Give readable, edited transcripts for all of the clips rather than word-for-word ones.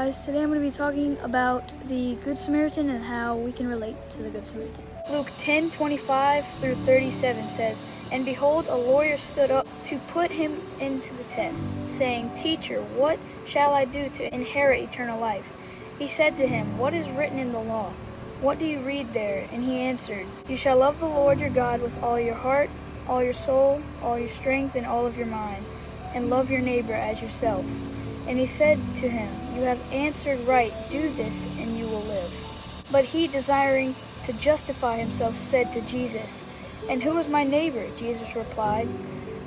guys, today I'm going to be talking about the Good Samaritan and how we can relate to the Good Samaritan. Luke 10:25 through 37 says, "And behold, a lawyer stood up to put him into the test, saying, 'Teacher, what shall I do to inherit eternal life?' He said to him, 'What is written in the law? What do you read there?' And he answered, 'You shall love the Lord your God with all your heart, all your soul, all your strength, and all of your mind, and love your neighbor as yourself.' And he said to him, 'You have answered right. Do this, and you will live.' But he, desiring to justify himself, said to Jesus, 'And who is my neighbor?' Jesus replied,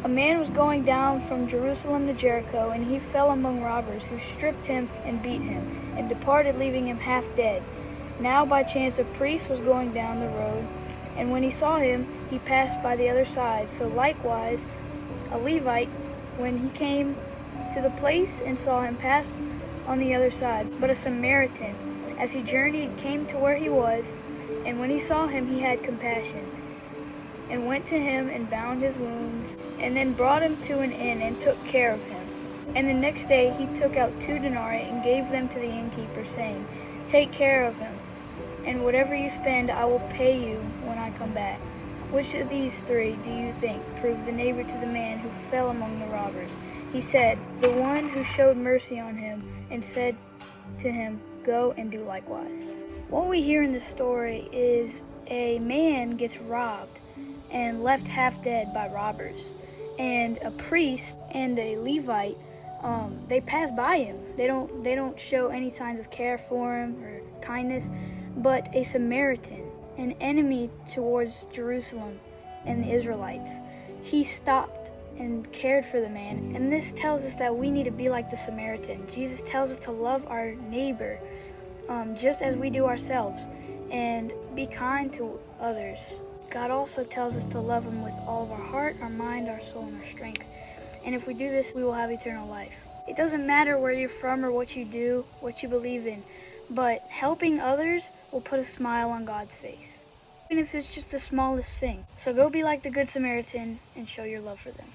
'A man was going down from Jerusalem to Jericho, and he fell among robbers, who stripped him and beat him, and departed, leaving him half dead. Now by chance a priest was going down the road, and when he saw him, he passed by the other side. So likewise a Levite, when he came to the place and saw him, passed on the other side. But a Samaritan, as he journeyed, came to where he was, and when he saw him, he had compassion, and went to him and bound his wounds, and then brought him to an inn and took care of him. And the next day he took out 2 denarii and gave them to the innkeeper, saying, 'Take care of him, and whatever you spend I will pay you when I come back.' Which of these 3 do you think proved the neighbor to the man who fell among the robbers?" He said, "The one who showed mercy on him and said to him, 'Go and do likewise.'" What we hear in this story is a man gets robbed and left half dead by robbers. And a priest and a Levite, they pass by him. They don't show any signs of care for him or kindness. But a Samaritan, an enemy towards Jerusalem and the Israelites, he stopped and cared for the man. And this tells us that we need to be like the Samaritan. Jesus tells us to love our neighbor just as we do ourselves, and be kind to others. God also tells us to love him with all of our heart, our mind, our soul, and our strength. And if we do this, we will have eternal life. It doesn't matter where you're from or what you do, what you believe in, but helping others will put a smile on God's face, even if it's just the smallest thing. So go be like the Good Samaritan and show your love for them.